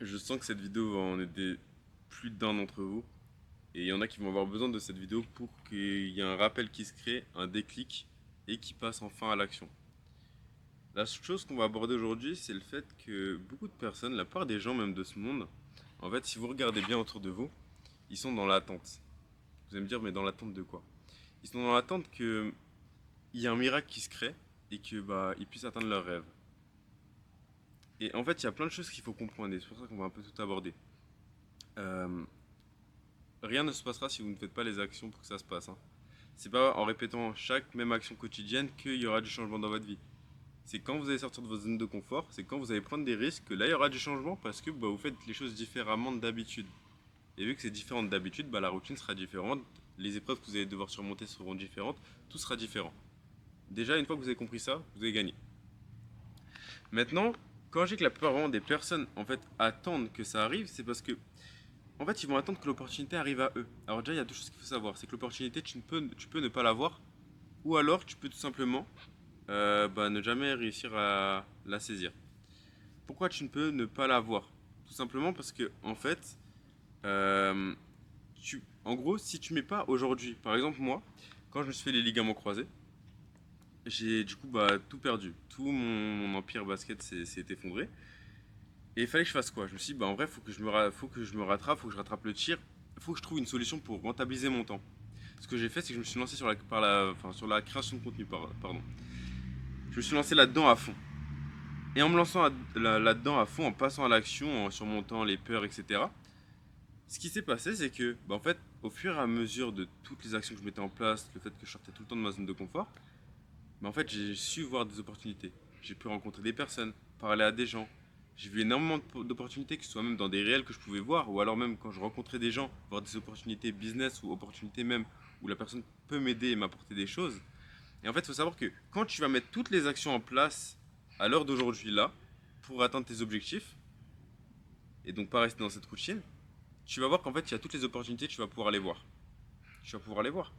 Je sens que cette vidéo va en aider plus d'un d'entre vous. Et il y en a qui vont avoir besoin de cette vidéo pour qu'il y ait un rappel qui se crée, un déclic, et qui passe enfin à l'action. La chose qu'on va aborder aujourd'hui, c'est le fait que beaucoup de personnes, la plupart des gens même de ce monde, en fait, si vous regardez bien autour de vous, ils sont dans l'attente. Vous allez me dire, mais dans l'attente de quoi? Ils sont dans l'attente qu'il y ait un miracle qui se crée et que ils puissent atteindre leurs rêves. Et en fait, il y a plein de choses qu'il faut comprendre et c'est pour ça qu'on va un peu tout aborder. Euh, Rien ne se passera si vous ne faites pas les actions pour que ça se passe, hein. C'est pas en répétant chaque même action quotidienne qu'il y aura du changement dans votre vie. C'est quand vous allez sortir de votre zone de confort, c'est quand vous allez prendre des risques que là il y aura du changement parce que vous faites les choses différemment d'habitude. Et vu que c'est différent d'habitude, la routine sera différente, les épreuves que vous allez devoir surmonter seront différentes, tout sera différent. Déjà, une fois que vous avez compris ça, vous avez gagné. Maintenant, quand je dis que la plupart vraiment des personnes en fait attendent que ça arrive, c'est parce que en fait ils vont attendre que l'opportunité arrive à eux. Alors déjà, il y a deux choses qu'il faut savoir, c'est que l'opportunité tu peux ne pas l'avoir, ou alors tu peux tout simplement ne jamais réussir à la saisir. Pourquoi tu ne peux ne pas l'avoir? Tout simplement parce que en fait, euh, en gros, si tu mets pas aujourd'hui, par exemple moi, quand je me suis fait les ligaments croisés, j'ai du coup tout perdu. Tout mon empire basket s'est effondré. Et il fallait que je fasse quoi? Je me suis dit, en vrai, faut que je me rattrape, faut que je rattrape le tir, faut que je trouve une solution pour rentabiliser mon temps. Ce que j'ai fait, c'est que je me suis lancé sur la création de contenu, pardon. Je me suis lancé là-dedans à fond. Et en me lançant là-dedans à fond, en passant à l'action, en surmontant les peurs, etc., ce qui s'est passé, c'est que, en fait, au fur et à mesure de toutes les actions que je mettais en place, le fait que je sortais tout le temps de ma zone de confort, en fait, j'ai su voir des opportunités. J'ai pu rencontrer des personnes, parler à des gens. J'ai vu énormément d'opportunités, que ce soit même dans des réels que je pouvais voir, ou alors même quand je rencontrais des gens, voir des opportunités business ou opportunités même où la personne peut m'aider et m'apporter des choses. Et en fait, il faut savoir que quand tu vas mettre toutes les actions en place à l'heure d'aujourd'hui là, pour atteindre tes objectifs, et donc pas rester dans cette routine, tu vas voir qu'en fait, il y a toutes les opportunités, tu vas pouvoir les voir. Tu vas pouvoir les voir.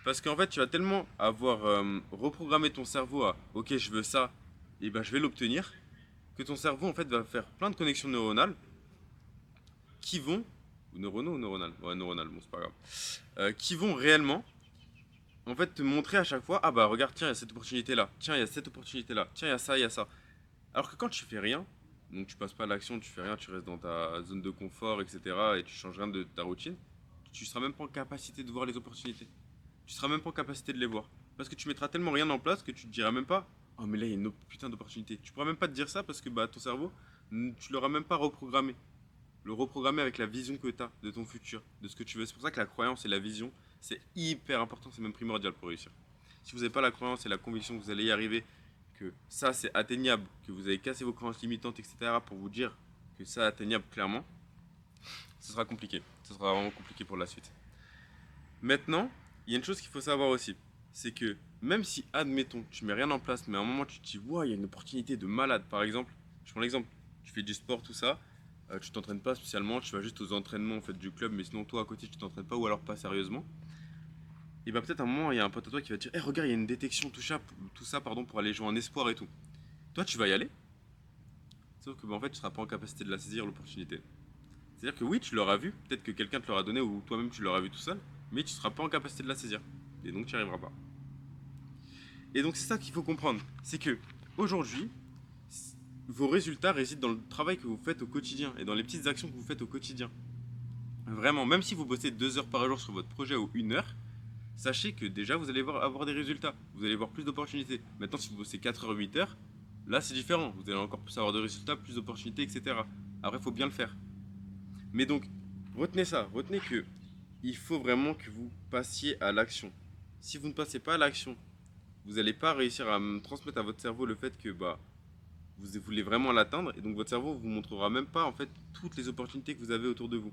Parce qu'en fait, tu vas tellement avoir reprogrammé ton cerveau à ok, je veux ça, et je vais l'obtenir, que ton cerveau en fait va faire plein de connexions neuronales qui vont, ou neuronaux ou neuronales, ouais, neuronales, bon, c'est pas grave, qui vont réellement en fait te montrer à chaque fois ah regarde, tiens, il y a cette opportunité là, tiens, il y a cette opportunité là, tiens, il y a ça, il y a ça. Alors que quand tu fais rien, donc tu passes pas à l'action, tu fais rien, tu restes dans ta zone de confort, etc., et tu changes rien de ta routine, tu seras même pas en capacité de voir les opportunités. Tu seras même pas en capacité de les voir. Parce que tu mettras tellement rien en place que tu te diras même pas oh mais là il y a une autre putain d'opportunité. Tu pourras même pas te dire ça parce que ton cerveau, tu l'auras même pas reprogrammé. Le reprogrammer avec la vision que tu as de ton futur, de ce que tu veux. C'est pour ça que la croyance et la vision, c'est hyper important, c'est même primordial pour réussir. Si vous n'avez pas la croyance et la conviction que vous allez y arriver, que ça c'est atteignable, que vous avez cassé vos croyances limitantes, etc., pour vous dire que ça est atteignable clairement, ce sera compliqué. Ce sera vraiment compliqué pour la suite. Maintenant, il y a une chose qu'il faut savoir aussi. C'est que même si, admettons, tu mets rien en place, mais à un moment tu te dis, ouais, il y a une opportunité de malade. Par exemple, je prends l'exemple, tu fais du sport, tout ça, tu t'entraînes pas spécialement, tu vas juste aux entraînements en fait, du club, mais sinon toi à côté tu t'entraînes pas ou alors pas sérieusement. Et peut-être à un moment, il y a un pote à toi qui va te dire, regarde, il y a une détection, tout ça pardon, pour aller jouer en espoir et tout. Toi, tu vas y aller, sauf que en fait, tu seras pas en capacité de la saisir l'opportunité. C'est-à-dire que oui, tu l'auras vu, peut-être que quelqu'un te l'aura donné ou toi-même tu l'auras vu tout seul, mais tu seras pas en capacité de la saisir. Et donc tu n'y arriveras pas. Et donc c'est ça qu'il faut comprendre. C'est que aujourd'hui, vos résultats résident dans le travail que vous faites au quotidien et dans les petites actions que vous faites au quotidien. Vraiment, même si vous bossez 2 heures par jour sur votre projet ou 1 heure, sachez que déjà vous allez avoir des résultats. Vous allez voir plus d'opportunités. Maintenant, si vous bossez 4 heures, 8 heures, là c'est différent. Vous allez encore plus avoir de résultats, plus d'opportunités, etc. Après, il faut bien le faire. Mais donc, retenez ça. Retenez que il faut vraiment que vous passiez à l'action. Si vous ne passez pas à l'action, vous n'allez pas réussir à transmettre à votre cerveau le fait que vous voulez vraiment l'atteindre et donc votre cerveau vous montrera même pas en fait toutes les opportunités que vous avez autour de vous.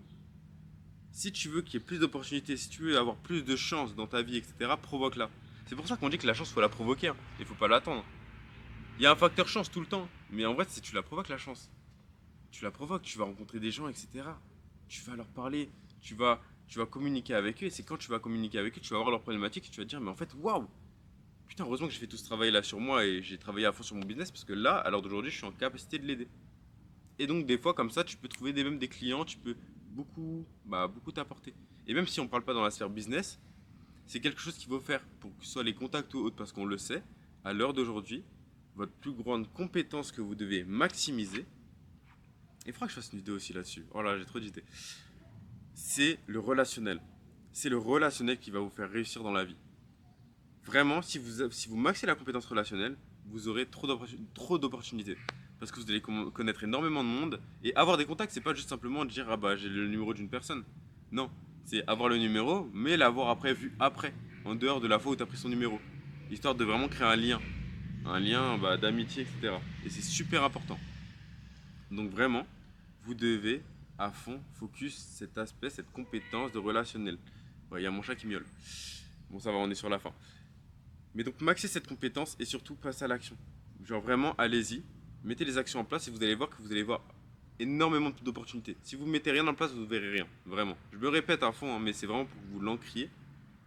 Si tu veux qu'il y ait plus d'opportunités, si tu veux avoir plus de chance dans ta vie, etc., provoque-la. C'est pour ça qu'on dit que la chance, faut la provoquer, hein. Il faut pas l'attendre. Il y a un facteur chance tout le temps, mais en vrai, c'est tu la provoques la chance. Tu la provoques, tu vas rencontrer des gens, etc. Tu vas leur parler, tu vas communiquer avec eux, et c'est quand tu vas communiquer avec eux, tu vas voir leurs problématiques, et tu vas te dire, mais en fait, waouh, putain, heureusement que j'ai fait tout ce travail là sur moi et j'ai travaillé à fond sur mon business parce que là, à l'heure d'aujourd'hui, je suis en capacité de l'aider. Et donc des fois comme ça, tu peux trouver même des clients, tu peux beaucoup t'apporter. Et même si on ne parle pas dans la sphère business, c'est quelque chose qu'il faut faire pour que ce soit les contacts ou autres, parce qu'on le sait, à l'heure d'aujourd'hui, votre plus grande compétence que vous devez maximiser, et il faudra que je fasse une vidéo aussi là-dessus, oh là j'ai trop d'idées, c'est le relationnel. C'est le relationnel qui va vous faire réussir dans la vie. Vraiment, si vous maxez la compétence relationnelle, vous aurez trop d'opportunités. Parce que vous allez connaître énormément de monde. Et avoir des contacts, c'est pas juste simplement dire ah bah j'ai le numéro d'une personne. Non, c'est avoir le numéro, mais l'avoir après vu après, en dehors de la fois où tu as pris son numéro. Histoire de vraiment créer un lien. Un lien d'amitié, etc. Et c'est super important. Donc vraiment, vous devez à fond focus cet aspect, cette compétence de relationnel. Ouais, il y a mon chat qui miaule. Bon, ça va, on est sur la fin. Mais donc, maxez cette compétence et surtout passez à l'action. Genre vraiment, allez-y, mettez les actions en place et vous allez voir que vous allez voir énormément d'opportunités. Si vous ne mettez rien en place, vous ne verrez rien. Vraiment. Je me répète à fond, hein, mais c'est vraiment pour que vous l'ancriez.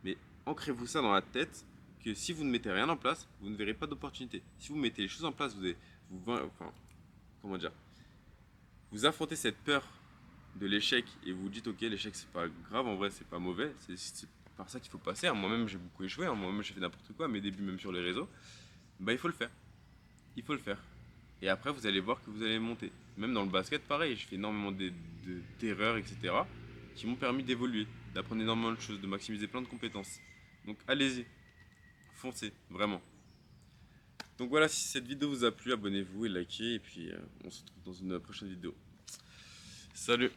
Mais ancrez-vous ça dans la tête que si vous ne mettez rien en place, vous ne verrez pas d'opportunités. Si vous mettez les choses en place, enfin, comment dire, vous affrontez cette peur de l'échec et vous vous dites ok, l'échec c'est pas grave, en vrai c'est pas mauvais, c'est par ça qu'il faut passer. Hein. Moi-même j'ai beaucoup échoué, hein. Moi-même j'ai fait n'importe quoi, mes débuts même sur les réseaux. Bah il faut le faire, il faut le faire. Et après vous allez voir que vous allez monter. Même dans le basket pareil, j'ai fait énormément d'erreurs, etc. qui m'ont permis d'évoluer, d'apprendre énormément de choses, de maximiser plein de compétences. Donc allez-y, foncez, vraiment. Donc voilà, si cette vidéo vous a plu, abonnez-vous et likez, et puis on se retrouve dans une prochaine vidéo. Salut!